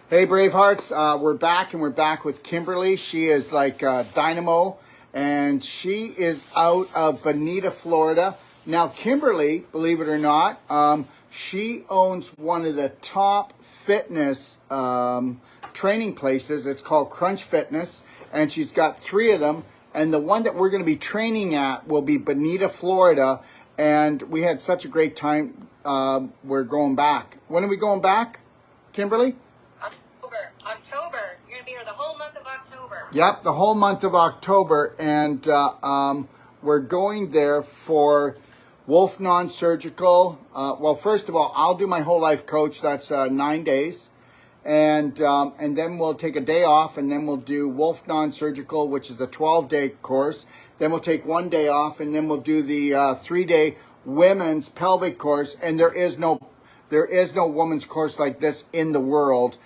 Hey, Bravehearts, we're back, and we're back with Kimberly. She is like dynamo, and she is out of Bonita, Florida. Now, Kimberly, believe it or not, she owns one of the top fitness training places. It's called Crunch Fitness, and she's got 3 of them. And the one that we're going to be training at will be Bonita, Florida. And we had such a great time. We're going back. When are we going back, Kimberly? October. You're going to be here the whole month of October. Yep, the whole month of October. And we're going there for Wolf Non-Surgical. Well, first of all, I'll do my whole life coach. That's 9 days. And then we'll take a day off, and then we'll do Wolf Non-Surgical, which is a 12-day course. Then we'll take 1 day off, and then we'll do the 3-day women's pelvic course. And there is no women's course like this in the world.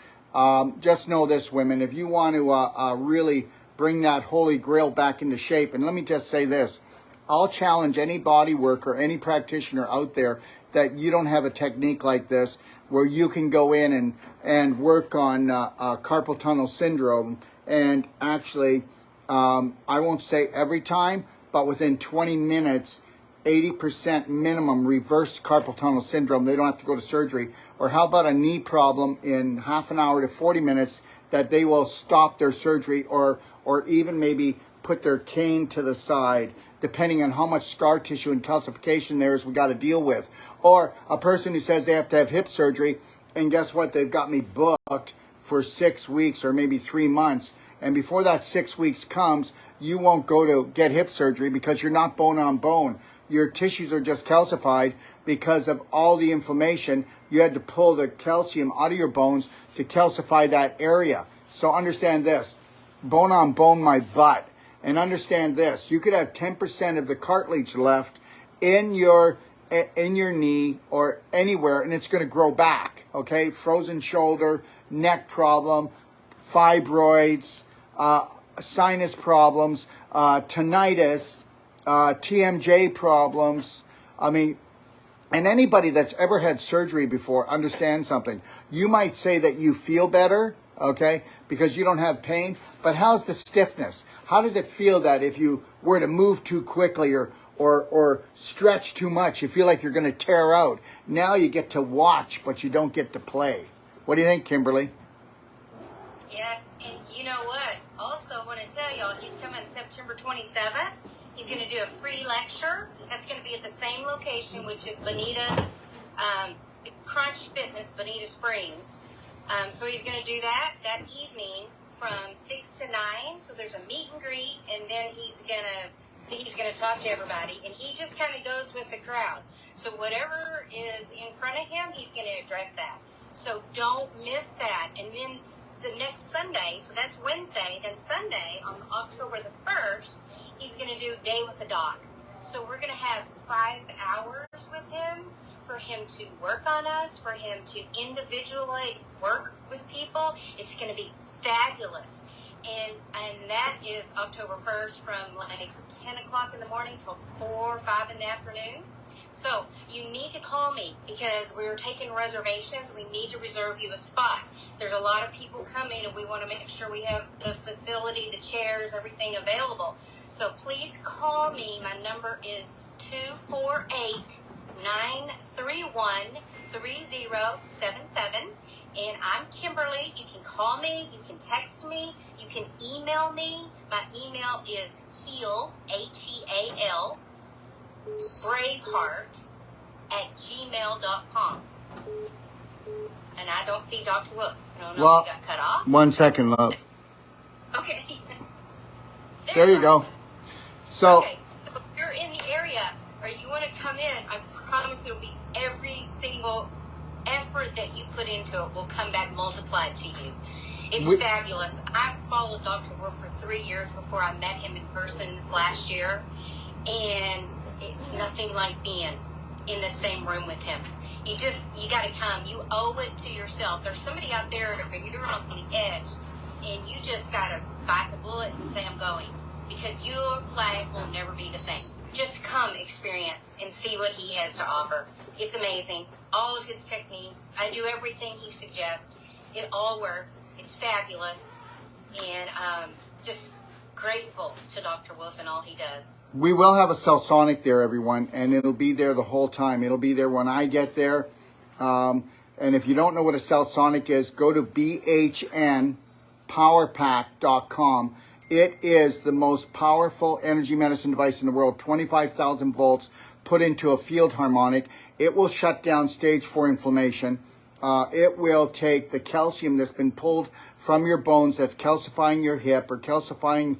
Just know this, women, if you want to really bring that holy grail back into shape, and let me just say this, I'll challenge any body worker, any practitioner out there that you don't have a technique like this where you can go in and work on carpal tunnel syndrome, and actually, I won't say every time, but within 20 minutes, 80% minimum reverse carpal tunnel syndrome. They don't have to go to surgery. Or how about a knee problem in half an hour to 40 minutes that they will stop their surgery, or even maybe put their cane to the side, depending on how much scar tissue and calcification there is we got to deal with. Or a person who says they have to have hip surgery, and guess what? They've got me booked for 6 weeks or maybe 3 months. And before that 6 weeks comes, you won't go to get hip surgery because you're not bone on bone. Your tissues are just calcified because of all the inflammation. You had to pull the calcium out of your bones to calcify that area. So understand this, bone on bone my butt. And understand this, you could have 10% of the cartilage left in your knee or anywhere, and it's going to grow back, okay? Frozen shoulder, neck problem, fibroids, sinus problems, tinnitus, TMJ problems. I mean, and anybody that's ever had surgery before understands something. You might say that you feel better, okay, because you don't have pain, but how's the stiffness? How does it feel that if you were to move too quickly or stretch too much, you feel like you're going to tear out? Now you get to watch, but you don't get to play. What do you think, Kimberly? Yes, and you know what? Also, I want to tell y'all, he's coming September 27th. He's going to do a free lecture. That's going to be at the same location, which is Bonita, Crunch Fitness, Bonita Springs. So he's going to do that evening from 6 to 9. So there's a meet and greet, and then he's going to talk to everybody, and he just kind of goes with the crowd. So whatever is in front of him, he's going to address that. So don't miss that. And then the next Sunday, so that's Wednesday, then Sunday on October the 1st, he's going to do Day with a Doc. So we're going to have 5 hours with him for him to work on us, for him to individually work with people. It's going to be fabulous. And that is October 1st from like 10 o'clock in the morning till 4 or 5 in the afternoon. So you need to call me because we're taking reservations. We need to reserve you a spot. There's a lot of people coming, and we want to make sure we have the facility, the chairs, everything available. So please call me. My number is 248-931-3077. And I'm Kimberly. You can call me. You can text me. You can email me. My email is heal, Heal, BraveHeart @gmail.com. And I don't see Dr. Wolf. I don't know if he got cut off. 1 second, love. Okay. There you go. So, okay. So if you're in the area or you want to come in, I promise it'll be every single effort that you put into it will come back multiplied to you. It's fabulous. I followed Dr. Wolf for 3 years before I met him in person this last year. And it's nothing like being in the same room with him. You got to come. You owe it to yourself. There's somebody out there that you're on the edge, and you just got to bite the bullet and say, I'm going. Because your life will never be the same. Just come experience and see what he has to offer. It's amazing. All of his techniques. I do everything he suggests. It all works. It's fabulous. And just grateful to Dr. Wolf and all he does. We will have a Cellsonic there, everyone, and it'll be there the whole time. It'll be there when I get there. And if you don't know what a Cellsonic is, go to bhnpowerpack.com. It is the most powerful energy medicine device in the world, 25,000 volts put into a field harmonic. It will shut down stage 4 inflammation. It will take the calcium that's been pulled from your bones, that's calcifying your hip or calcifying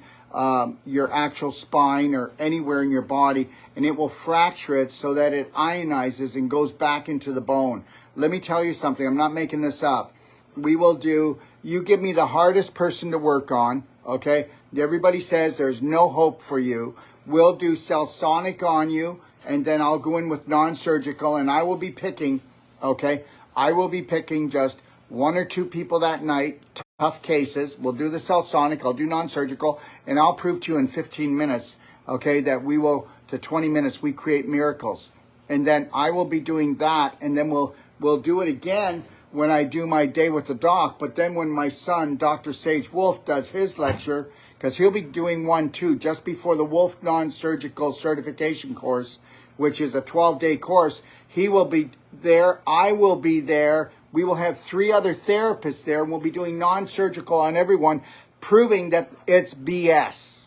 your actual spine or anywhere in your body, and it will fracture it so that it ionizes and goes back into the bone. Let me tell you something. I'm not making this up. We will do, you give me the hardest person to work on, okay? Everybody says there's no hope for you. We'll do Cellsonic on you, and then I'll go in with non-surgical, and I will be picking, okay? I will be picking just 1 or 2 people that night, tough cases. We'll do the Cellsonic, I'll do non-surgical, and I'll prove to you in 15 minutes, okay, that we will, to 20 minutes, we create miracles. And then I will be doing that, and then we'll do it again when I do my day with the doc. But then when my son, Dr. Sage Wolf, does his lecture, because he'll be doing one too, just before the Wolf Non-Surgical Certification course, which is a 12-day course, he will be there, I will be there, we will have 3 other therapists there, and we'll be doing non-surgical on everyone, proving that it's BS.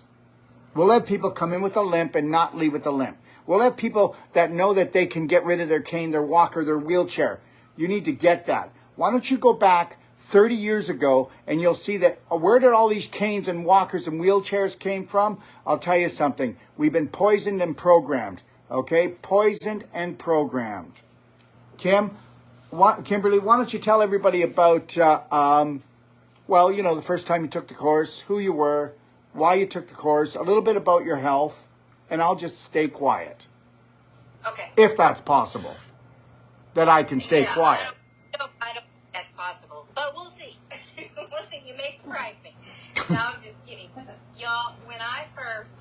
We'll have people come in with a limp and not leave with a limp. We'll have people that know that they can get rid of their cane, their walker, their wheelchair. You need to get that. Why don't you go back 30 years ago and you'll see that where did all these canes and walkers and wheelchairs came from? I'll tell you something. We've been poisoned and programmed. Okay? Poisoned and programmed. Kimberly, why don't you tell everybody about, well, you know, the first time you took the course, who you were, why you took the course, a little bit about your health, and I'll just stay quiet. Okay. If that's possible. That I can stay quiet. I don't think that's possible, but we'll see. We'll see. You may surprise me. No, I'm just kidding. Y'all, when I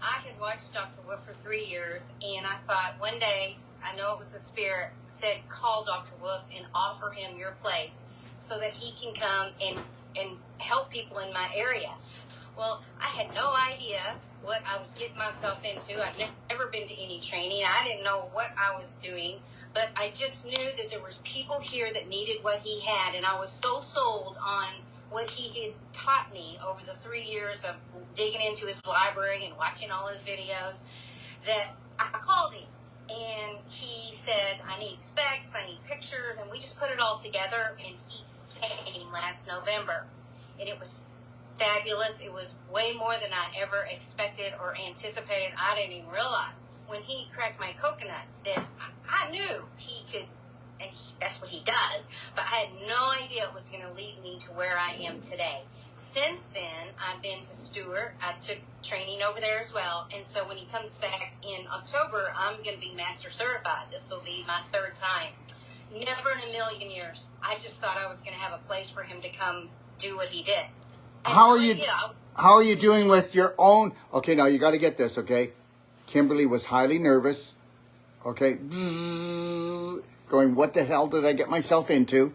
had watched Dr. Wolf for 3 years, and I thought one day, I know it was the spirit, said, call Dr. Wolf and offer him your place so that he can come and help people in my area. Well, I had no idea what I was getting myself into. I've never been to any training. I didn't know what I was doing, but I just knew that there was people here that needed what he had, and I was so sold on what he had taught me over the 3 years of digging into his library and watching all his videos that I called him. And he said, I need specs, I need pictures, and we just put it all together, and he came last November. And it was fabulous. It was way more than I ever expected or anticipated. I didn't even realize when he cracked my coconut that I knew he could, and that's what he does, but I had no idea it was going to lead me to where I am today. Since then, I've been to Stewart. I took training over there as well, and so when he comes back in October, I'm going to be master certified. This will be my 3rd time. Never in a million years. I just thought I was going to have a place for him to come do what he did. How are you doing with your own? Okay, now you got to get this, okay? Kimberly was highly nervous. Okay. Bzzz, going, what the hell did I get myself into?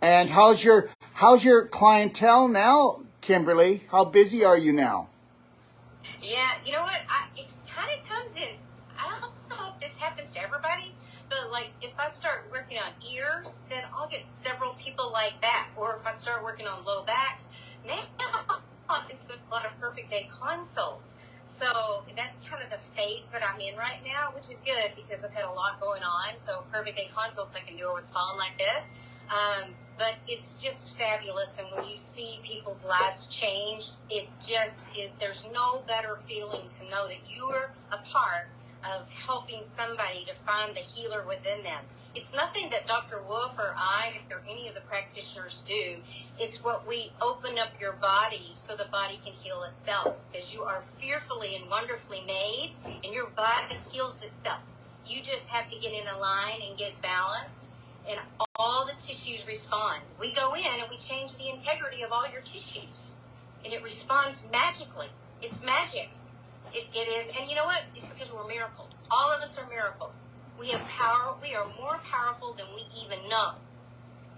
And how's your clientele now, Kimberly? How busy are you now? Yeah, you know what? It kind of comes in. I don't know if this happens to everybody, but like if I start working on ears, then I'll get several people like that. Or if I start working on low backs, now I'm doing a lot of Perfect Day consults. So that's kind of the phase that I'm in right now, which is good because I've had a lot going on. So Perfect Day consults I can do over the phone like this. But it's just fabulous. And when you see people's lives change, it just is, there's no better feeling to know that you're a part of helping somebody to find the healer within them. It's nothing that Dr. Wolf or I or any of the practitioners do. It's what we open up your body so the body can heal itself, because you are fearfully and wonderfully made and your body heals itself. You just have to get in a line and get balanced, and all the tissues respond. We go in and we change the integrity of all your tissues, and it responds magically. It's magic. It is, and you know what? It's because we're miracles. All of us are miracles. We have power. We are more powerful than we even know.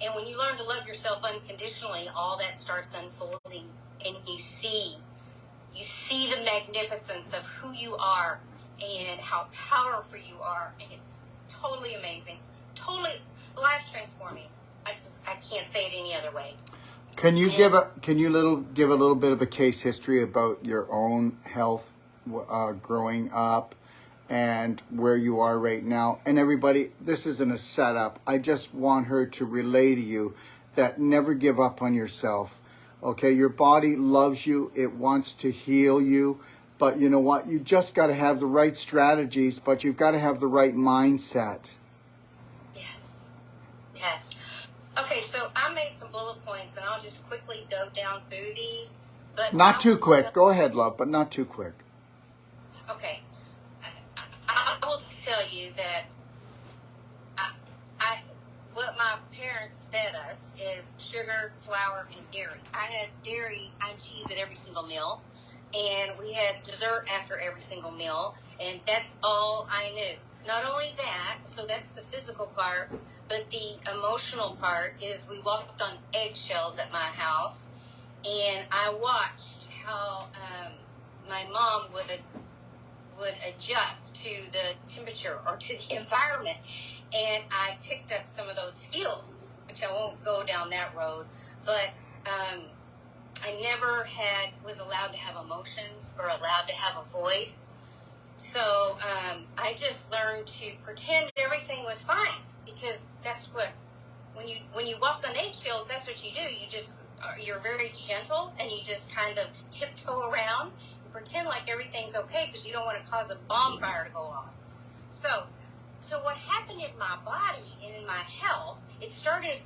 And when you learn to love yourself unconditionally, all that starts unfolding, and you see the magnificence of who you are and how powerful you are, and it's totally amazing, totally life transforming. I can't say it any other way. Can you give a little bit of a case history about your own health growing up and where you are right now? And everybody, this isn't a setup. I just want her to relay to you that never give up on yourself. Okay, your body loves you. It wants to heal you. But you know what? You just got to have the right strategies, but you've got to have the right mindset. Yes. Yes. Okay, so I made some bullet points, and I'll just quickly go down through these. But not too quick. Go ahead, love, but not too quick. Okay. I will tell you that what my parents fed us is sugar, flour, and dairy. I had dairy and cheese at every single meal, and we had dessert after every single meal, and that's all I knew. Not only that, so that's the physical part, but the emotional part is we walked on eggshells at my house, and I watched how my mom would adjust to the temperature or to the environment. And I picked up some of those skills, which I won't go down that road, but I never was allowed to have emotions or allowed to have a voice. So I just learned to pretend everything was fine, because that's what, when you walk on eggshells, that's what you do. You're very gentle, and you just kind of tiptoe around and pretend like everything's okay, because you don't want to cause a bonfire to go off. So what happened in my body and in my health, it started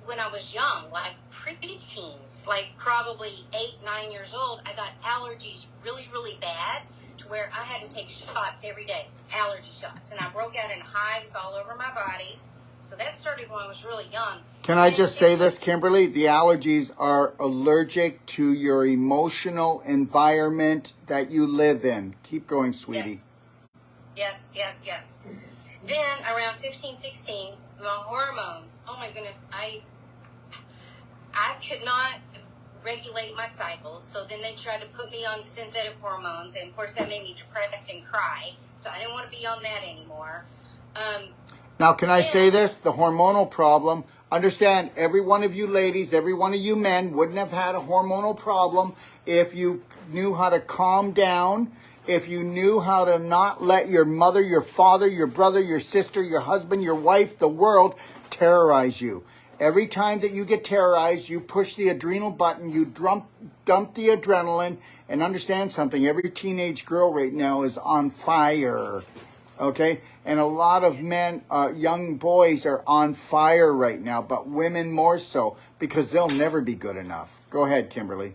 when I was young, like preteen, like probably 8, 9 years old. I got allergies really, really bad, to where I had to take shots every day, allergy shots. And I broke out in hives all over my body. So that started when I was really young. Can I just say this, Kimberly? The allergies are allergic to your emotional environment that you live in. Keep going, sweetie. Yes. Then around 15, 16, my hormones, oh my goodness, I could not regulate my cycles. So then they tried to put me on synthetic hormones, and of course that made me depressed and cry. So I didn't want to be on that anymore. Now, can I say this? The hormonal problem, understand, every one of you ladies, every one of you men wouldn't have had a hormonal problem if you knew how to calm down, if you knew how to not let your mother, your father, your brother, your sister, your husband, your wife, the world terrorize you. Every time that you get terrorized, you push the adrenal button, you dump the adrenaline, and understand something. Every teenage girl right now is on fire, okay? And a lot of men, young boys are on fire right now, but women more so, because they'll never be good enough. Go ahead, Kimberly.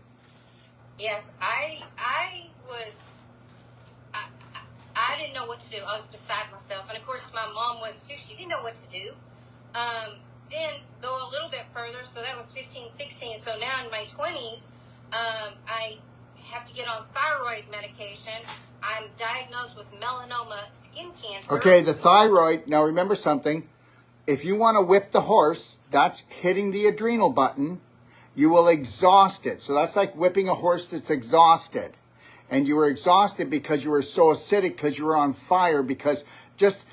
Yes, I didn't know what to do. I was beside myself. And of course, my mom was too. She didn't know what to do. Then go a little bit further. So that was 15, 16. So now in my 20s, I have to get on thyroid medication. I'm diagnosed with melanoma skin cancer. Okay, the thyroid. Now remember something. If you want to whip the horse, that's hitting the adrenal button. You will exhaust it. So that's like whipping a horse that's exhausted. And you were exhausted because you were so acidic, because you were on fire, because just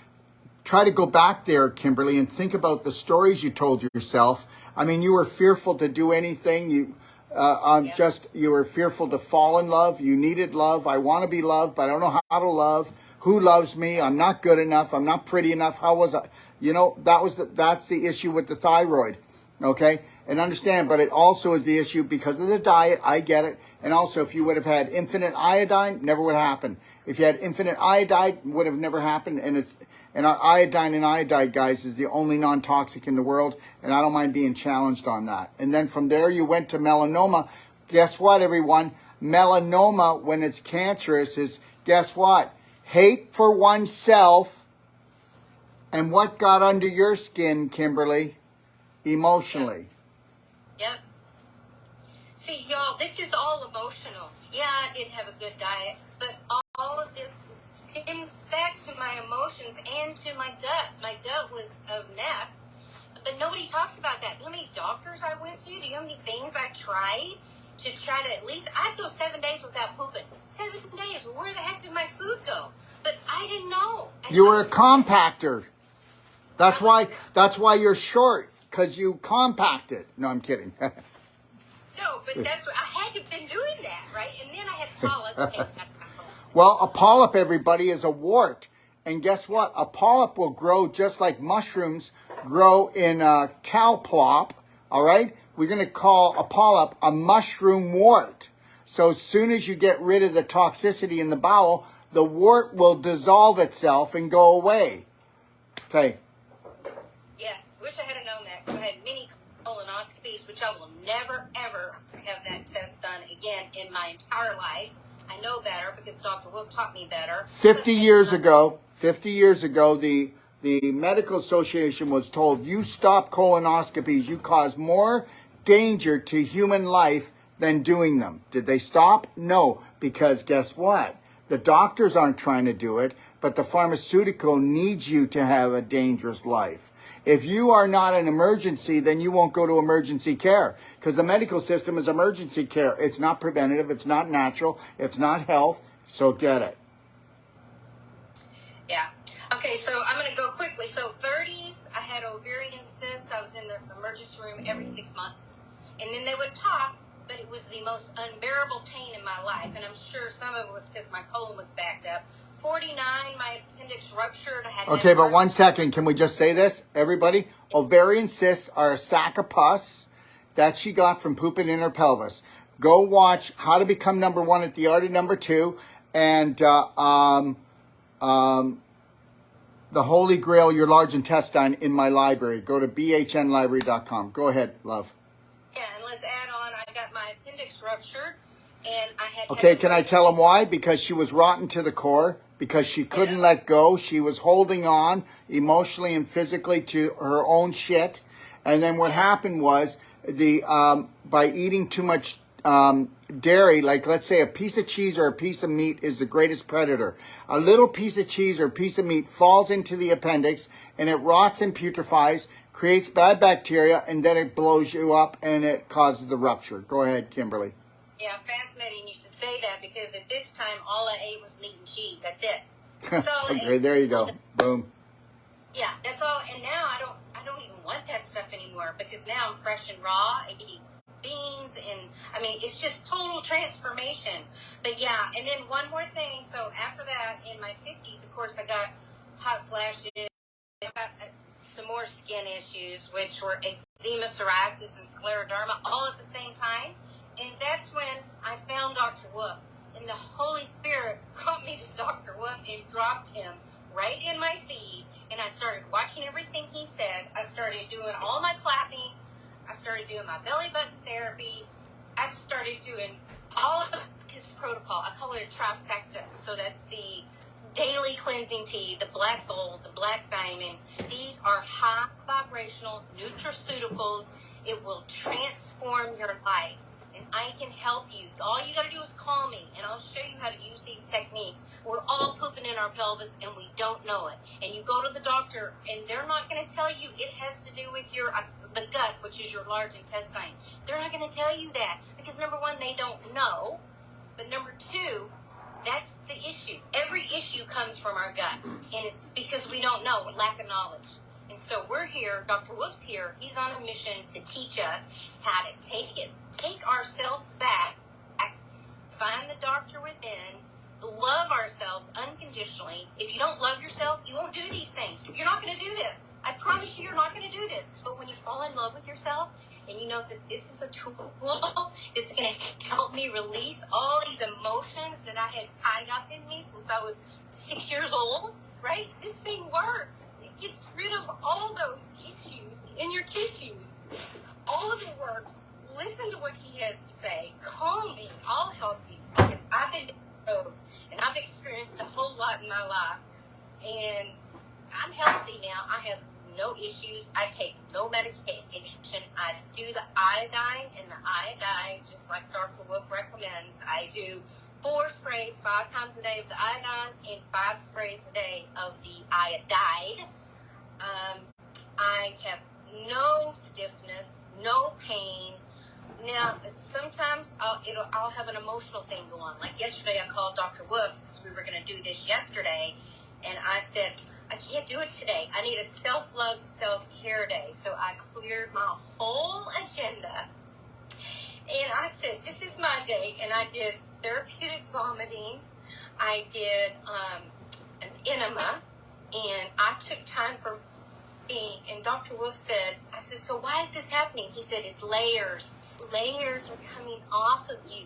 try to go back there, Kimberly, and think about the stories you told yourself. I mean, you were fearful to do anything. You were fearful to fall in love. You needed love. I want to be loved, but I don't know how to love. Who loves me? I'm not good enough. I'm not pretty enough. How was I? You know, that's the issue with the thyroid. Okay? And understand, but it also is the issue because of the diet. I get it. And also, if you would have had infinite iodine, never would happen. If you had infinite iodine, would have never happened. And our iodine and iodide, guys, is the only non-toxic in the world. And I don't mind being challenged on that. And then from there, you went to melanoma. Guess what, everyone? Melanoma, when it's cancerous, is, guess what? Hate for oneself. And what got under your skin, Kimberly? Emotionally. Yep. See, y'all, this is all emotional. Yeah, I didn't have a good diet, but all of this stems back to my emotions and to my gut. My gut was a mess but nobody talks about that. You know how many doctors I went to? Do you know how many things I tried to try to at least, I'd go 7 days without pooping. 7 days. Where the heck did my food go? But I didn't know. You were a compactor. That's why you're short, because you compacted. No, I'm kidding. No, but that's what, I had to have been doing that, right? And then I had polyps taken out of my colon. Well, a polyp, everybody, is a wart. And guess what? A polyp will grow just like mushrooms grow in a cow plop. All right? We're going to call a polyp a mushroom wart. So as soon as you get rid of the toxicity in the bowel, the wart will dissolve itself and go away. Okay. Yes, wish I had known that, because I had many colonoscopies, which I will never, ever have that test done again in my entire life. I know better because Dr. Wolf taught me better. 50 years ago, the Medical Association was told, you stop colonoscopies, you cause more danger to human life than doing them. Did they stop? No, because guess what? The doctors aren't trying to do it, but the pharmaceutical needs you to have a dangerous life. If you are not an emergency, then you won't go to emergency care, because the medical system is emergency care. It's not preventative. It's not natural. It's not health. So get it. Yeah. Okay, so I'm going to go quickly. So 30s, I had ovarian cysts. I was in the emergency room every 6 months. And then they would pop, but it was the most unbearable pain in my life. And I'm sure some of it was because my colon was backed up. 49, my appendix ruptured. I had Okay, but 1 second. Can we just say this, everybody? Ovarian cysts are a sack of pus that she got from pooping in her pelvis. Go watch How to Become Number One at the Art of Number Two and The Holy Grail, Your Large Intestine in my library. Go to bhnlibrary.com. Go ahead, love. Yeah, and let's add on, I got my appendix ruptured, and I had... Okay, can I tell them why? Because she was rotten to the core, because she couldn't let go. She was holding on emotionally and physically to her own shit. And then what happened was, by eating too much dairy, like let's say a piece of cheese or a piece of meat is the greatest predator. A little piece of cheese or a piece of meat falls into the appendix and it rots and putrefies, creates bad bacteria, and then it blows you up and it causes the rupture. Go ahead, Kimberly. Yeah, fascinating. You should say that, because at this time all I ate was meat and cheese. That's it. That's all I Okay, ate. there you go. Boom. Yeah, that's all. And now I don't even want that stuff anymore, because now I'm fresh and raw. I eat beans, and I mean, it's just total transformation. But yeah, and then one more thing. So after that, in my 50s, of course, I got hot flashes, I got some more skin issues, which were eczema, psoriasis, and scleroderma all at the same time. And that's when I found Dr. Wolf. And the Holy Spirit brought me to Dr. Wolf and dropped him right in my feed. And I started watching everything he said. I started doing all my clapping. I started doing my belly button therapy. I started doing all of his protocol. I call it a trifecta. So that's the daily cleansing tea, the black gold, the black diamond. These are high vibrational nutraceuticals. It will transform your life. And I can help you. All you got to do is call me, and I'll show you how to use these techniques. We're all pooping in our pelvis, and we don't know it. And you go to the doctor, and they're not going to tell you it has to do with the gut, which is your large intestine. They're not going to tell you that, because number one, they don't know. But number two, that's the issue. Every issue comes from our gut, and it's because we don't know, lack of knowledge. And so we're here, Dr. Wolf's here, he's on a mission to teach us how to take ourselves back, find the doctor within, love ourselves unconditionally. If you don't love yourself, you won't do these things. You're not going to do this. I promise you, you're not going to do this. But when you fall in love with yourself, and you know that this is a tool that's going to help me release all these emotions that I had tied up in me since I was 6 years old, right? This thing works. It gets rid of all those issues in your tissues. All of it works. Listen to what he has to say. Call me. I'll help you, because I've been down the road, and I've experienced a whole lot in my life. And I'm healthy now. I have no issues. I take no medication. I do the iodine, and the iodine, just like Dr. Wolf recommends, I do 4 sprays 5 times a day of the iodine and 5 sprays a day of the iodide. I have no stiffness, no pain. Now, sometimes I'll have an emotional thing go on. Like yesterday, I called Dr. Wolf because we were going to do this yesterday, and I said, I can't do it today. I need a self-love, self-care day. So I cleared my whole agenda, and I said, this is my day, and I did therapeutic vomiting. I did an enema, and I took time for me. And Dr. Wolf said, I said, so why is this happening? He said, it's layers. Layers are coming off of you.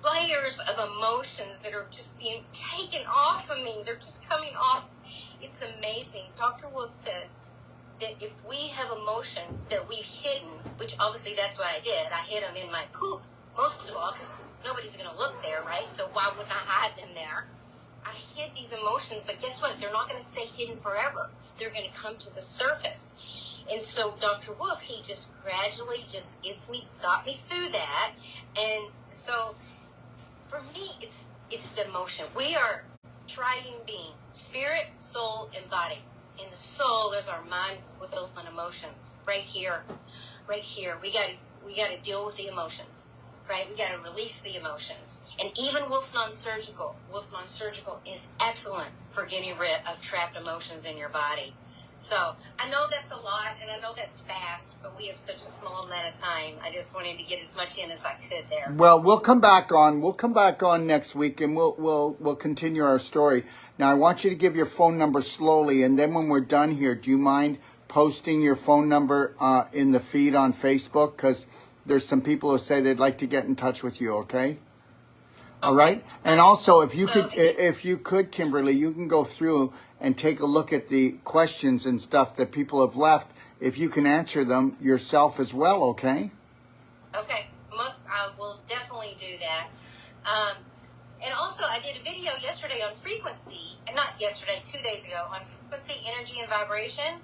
Layers of emotions that are just being taken off of me. They're just coming off. It's amazing. Dr. Wolf says that if we have emotions that we've hidden, which obviously that's what I did. I hid them in my poop, most of all, because nobody's going to look there, right? So why would I hide them there? I hid these emotions, but guess what? They're not going to stay hidden forever. They're going to come to the surface. And so Dr. Wolf, he just gradually just got me through that. And so for me, it's the emotion. We are triune being, spirit, soul, and body. And the soul is our mind, will, and emotions. Right here. We got to deal with the emotions. Right? We got to release the emotions. And even Wolf Non-Surgical is excellent for getting rid of trapped emotions in your body. So I know that's a lot, and I know that's fast, but we have such a small amount of time. I just wanted to get as much in as I could there. Well, we'll come back on next week, and we'll continue our story. Now, I want you to give your phone number slowly, and then when we're done here, do you mind posting your phone number in the feed on Facebook? Because there's some people who say they'd like to get in touch with you. Okay. All right. And also, if you could, Kimberly, you can go through and take a look at the questions and stuff that people have left. If you can answer them yourself as well, okay? Okay. I will definitely do that. And also, I did a video yesterday on frequency, and not yesterday, 2 days ago, on frequency, energy, and vibration.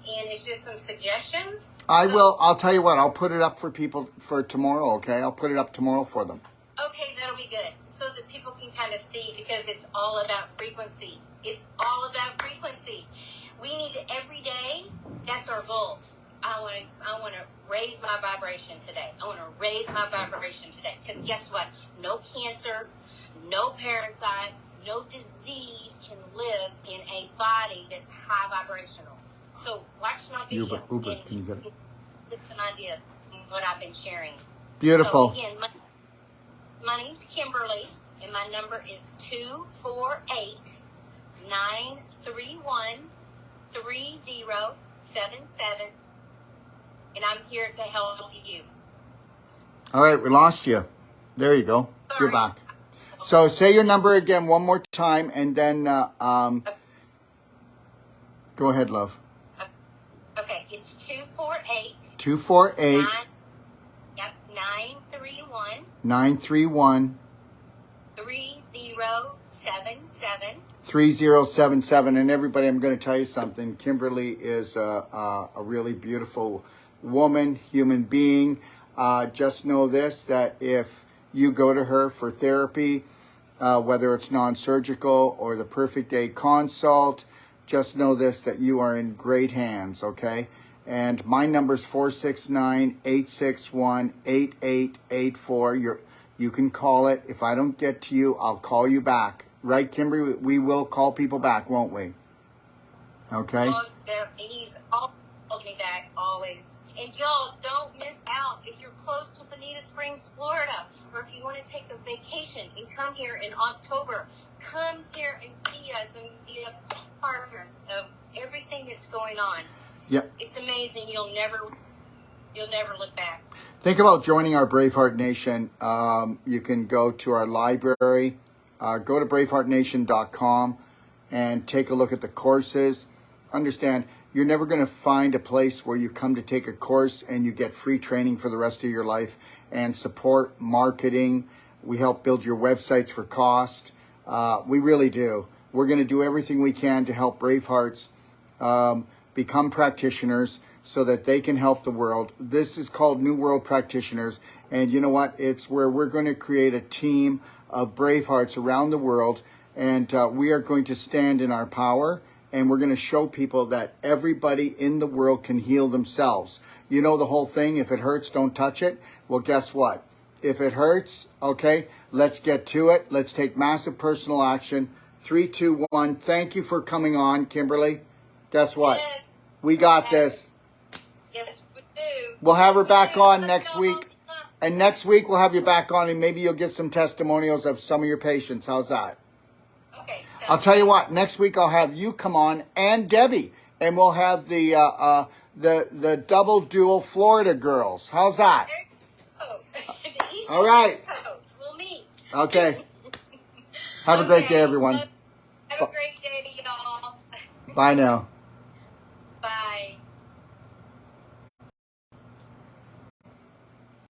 And it's just some suggestions. I'll tell you what, I'll put it up for people for tomorrow, okay? I'll put it up tomorrow for them. Okay, that'll be good. So that people can kind of see, because it's all about frequency. It's all about frequency. We need to, every day, that's our goal. I want to raise my vibration today. Because guess what? No cancer, no parasite, no disease can live in a body that's high vibrational. So watch my video Uber, can you get it? Get some ideas of what I've been sharing. Beautiful. So again, my name's Kimberly, and my number is 248-931-3077, and I'm here to help you. All right, we lost you. There you go. Sorry. You're back. So say your number again one more time, and then go ahead, love. Okay, it's 248. 248. 931. 3077. And everybody, I'm going to tell you something. Kimberly is a really beautiful woman, human being. Just know this, that if you go to her for therapy, whether it's non-surgical or the Perfect Day Consult, just know this, that you are in great hands, okay? And my number is 469-861-8884. You can call it. If I don't get to you, I'll call you back. Right, Kimberly? We will call people back, won't we? Okay? He's always called me back, always. And y'all, don't miss out. If you're close to Bonita Springs, Florida, or if you want to take a vacation and come here in October, come here and see us and be a partner of everything that's going on. Yep. It's amazing. You'll never look back. Think about joining our BraveHeart Nation. You can go to our library, go to braveheartnation.com and take a look at the courses. Understand, you're never going to find a place where you come to take a course and you get free training for the rest of your life and support marketing. We help build your websites for cost. We really do. We're going to do everything we can to help BraveHearts become practitioners so that they can help the world. This is called New World Practitioners. And you know what? It's where we're going to create a team of BraveHearts around the world. And we are going to stand in our power and we're going to show people that everybody in the world can heal themselves. You know the whole thing, if it hurts, don't touch it. Well, guess what? If it hurts, okay, let's get to it. Let's take massive personal action. 3, 2, 1. Thank you for coming on, Kimberly. Guess what? Yes. We got this. Yes, we do. We'll have her Yes, we back do. on Let's next go. week. And next week we'll have you back on, and maybe you'll get some testimonials of some of your patients. How's that? Okay. I'll tell you what. Next week I'll have you come on and Debbie, and we'll have the double dual Florida girls. How's that? There you go. The East All right. Coast. We'll meet. Okay. Have a great day, everyone. Have a great day, y'all. Bye now.